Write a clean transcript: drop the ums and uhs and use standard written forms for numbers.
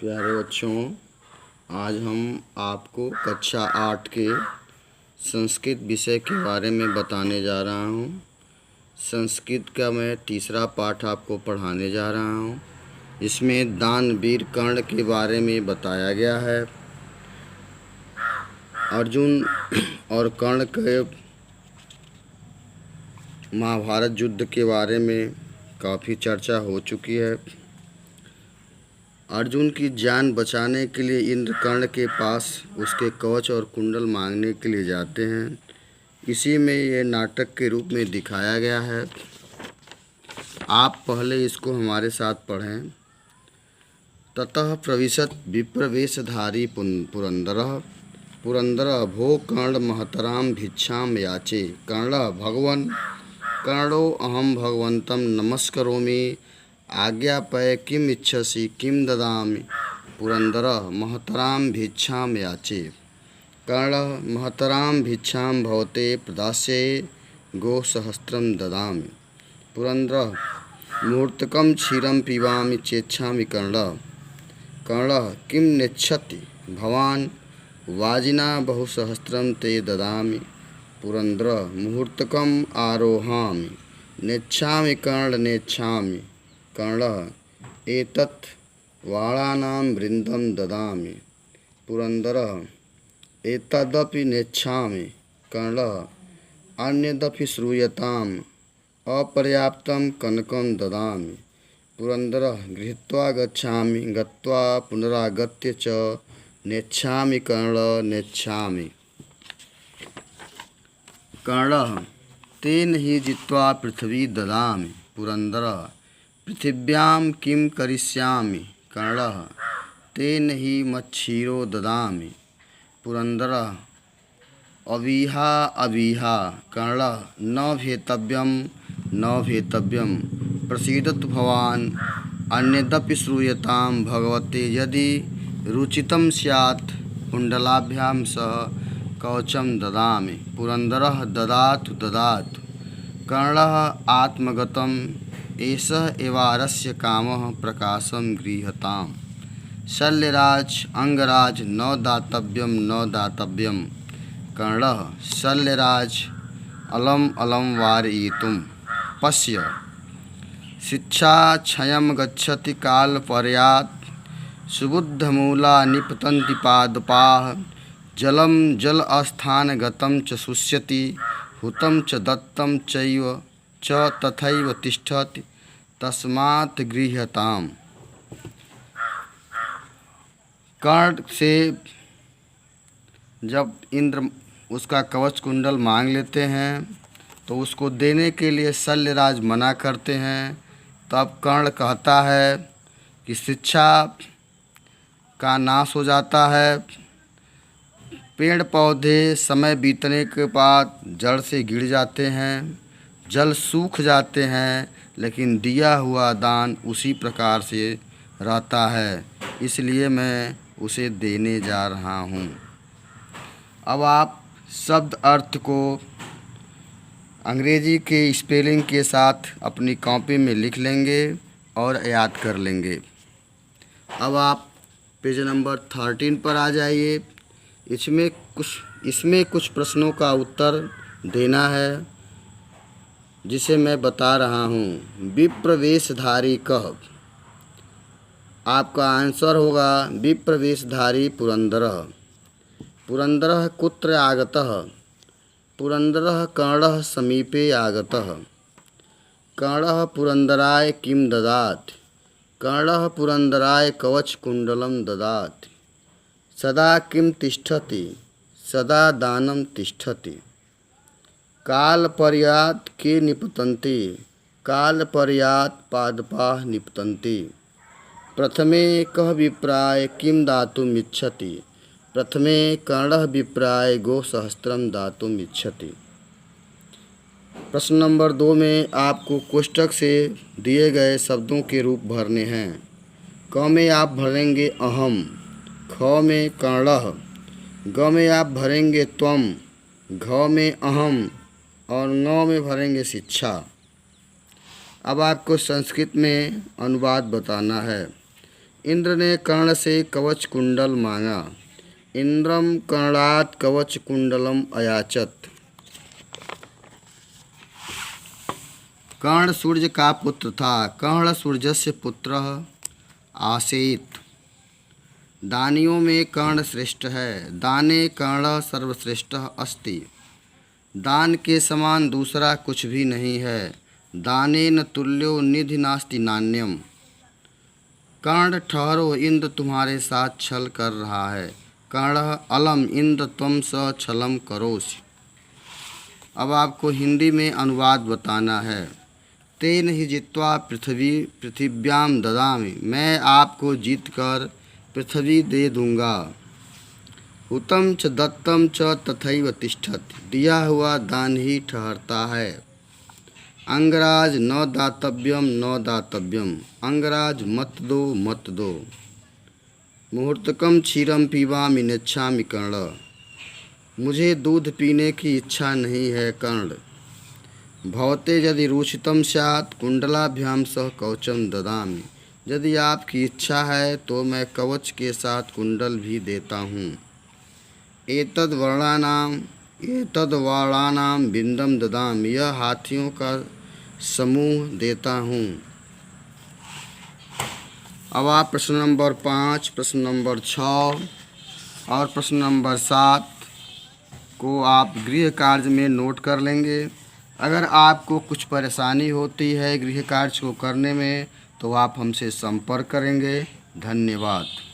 प्यारे बच्चों, आज हम आपको कक्षा 8 के संस्कृत विषय के बारे में बताने जा रहा हूँ। संस्कृत का मैं तीसरा पाठ आपको पढ़ाने जा रहा हूँ। इसमें दानवीर कर्ण के बारे में बताया गया है। अर्जुन और कर्ण के महाभारत युद्ध के बारे में काफ़ी चर्चा हो चुकी है। अर्जुन की जान बचाने के लिए इंद्र कर्ण के पास उसके कवच और कुंडल मांगने के लिए जाते हैं। इसी में ये नाटक के रूप में दिखाया गया है। आप पहले इसको हमारे साथ पढ़ें। ततः प्रविशत विप्रवेशधारी पुरंदरः पुरंदरः भो कर्ण महतराम भिक्षाम याचे कर्णः भगवन् कर्णो अहम भगवन्तं नमस्करोमि आज्ञापय किम इच्छसि किम ददामि। पुरंदरः महतराम भिक्षाम याचे कर्णः महतराम भिक्षाम भवते प्रदास्ये गोसहस्रम ददामि। पुरंदरः मुहूर्तकं क्षीरं पिबामि चेच्छामि कर्णः कर्णः किम नेच्छति भवान् वाजिना बहुसहस्रं ते ददामि। पुरंदरः मुहूर्तकम् आरोहामि नेच्छामि कर्ण नेच्छामि कर्णः एतत् वाणानां वृन्दं ददामि। पुरंदरः एतदपि नेच्छामि कर्णः अन्यदपि श्रूयताम् अपर्याप्तं कनकं ददामि। पुरंदरः गृहीत्वा गच्छामि गत्वा पुनरागत्य च नेच्छामि कर्ण नेच्छामि। कर्णः तेन हि जित्वा पृथ्वी ददामि। पुरंदरः पृथिव्यां किं करिष्यामि कर्णः तेन हि मच्छीरो ददामि। पुरंदरः अवीहा अवीहा कर्णः न भेतव्यं प्रसीदतु भवान् अन्यदपि श्रूयतां भगवते यदि रुचितं स्यात् कुण्डलाभ्यां सह कवचं ददामि। पुरंदरः ददातु ददातु कर्णः आत्मगतम् एषः एवारस्य कामः प्रकाशं गृह्यताम्। शल्यराज अंगराज न दातव्यं कर्णः शल्यराज अलम अलम वारयितुं पश्य शिक्षा क्षयं गच्छति कालपर्यात् सुबुद्धमूला निपतन्ति पादपाः जलं जल अस्थान गतं च शुष्यति हुतं च दत्तं चैव च तथैव तिष्ठति तस्मात् गृह्यताम्। कर्ण से जब इंद्र उसका कवच कुंडल मांग लेते हैं तो उसको देने के लिए शल्यराज मना करते हैं। तब कर्ण कहता है कि शिक्षा का नाश हो जाता है, पेड़ पौधे समय बीतने के बाद जड़ से गिर जाते हैं, जल सूख जाते हैं, लेकिन दिया हुआ दान उसी प्रकार से रहता है, इसलिए मैं उसे देने जा रहा हूँ। अब आप शब्द अर्थ को अंग्रेजी के स्पेलिंग के साथ अपनी कॉपी में लिख लेंगे और याद कर लेंगे। अब आप पेज नंबर 13 पर आ जाइए। इसमें कुछ प्रश्नों का उत्तर देना है जिसे मैं बता रहा हूँ। विप्रवेशधारी कह, आपका आंसर होगा विप्रवेशधारी पुरंदरः। पुरंदरः कुत्र आगतः? पुरंदरः कर्णः समीपे आगतः। कर्णः पुरंदराय किं ददात्? कर्णः पुरंदराय कवच कुंडलं ददात्। सदा किं तिष्ठति? सदा दानं तिष्ठति। कालपर्यात् के निपतन्ति? कालपर्यात् पादपाः निपतन्ति। प्रथमे कः विप्राय किं दातुम् इच्छति? प्रथमे कर्णः विप्राय गोसहस्रं दातुम् इच्छति। प्रश्न नंबर 2 में आपको कोष्ठक से दिए गए शब्दों के रूप भरने हैं। क में आप भरेंगे अहम, ख में कर्णः, ग में आप भरेंगे त्वम, घ में अहम और ङ में भरेंगे शिक्षा। अब आपको संस्कृत में अनुवाद बताना है। इंद्र ने कर्ण से कवच कुंडल मांगा। इंद्रम कर्णात् कवच कुंडलम अयाचत। कर्ण सूर्य का पुत्र था। कर्ण सूर्यस्य पुत्रः आसीत्। दानियों में कर्ण श्रेष्ठ है। दाने कर्ण सर्वश्रेष्ठः अस्ति। दान के समान दूसरा कुछ भी नहीं है। दानेन तुल्यो निधि नास्ति नान्यम। कर्ण ठहरो, इंद्र तुम्हारे साथ छल कर रहा है। कर्ण अलम इंद्र त्वं स छलम करोसि। अब आपको हिंदी में अनुवाद बताना है। तेन ही जित्वा पृथिव्याम ददामि। मैं आपको जीतकर पृथ्वी दे दूंगा। हुतम च दत्तम च तथैव तिष्ठति। दिया हुआ दान ही ठहरता है। अंगराज न दातव्यम न दातव्यम। अंगराज मत दो मत दो। मुहूर्तकम क्षीरम पीवामि नेच्छामि कर्ण। मुझे दूध पीने की इच्छा नहीं है कर्ण। भवते यदि रुचितं स्यात् कुंडलाभ्याम सह कवचम ददामि। यदि आपकी इच्छा है तो मैं कवच के साथ कुंडल भी देता हूँ। एतद् वर्णानां बिंदम ददामि। यह हाथियों का समूह देता हूँ। अब आप प्रश्न नंबर 5, प्रश्न नंबर 6 और प्रश्न नंबर 7 को आप गृह कार्य में नोट कर लेंगे। अगर आपको कुछ परेशानी होती है गृह कार्य को करने में तो आप हमसे संपर्क करेंगे। धन्यवाद।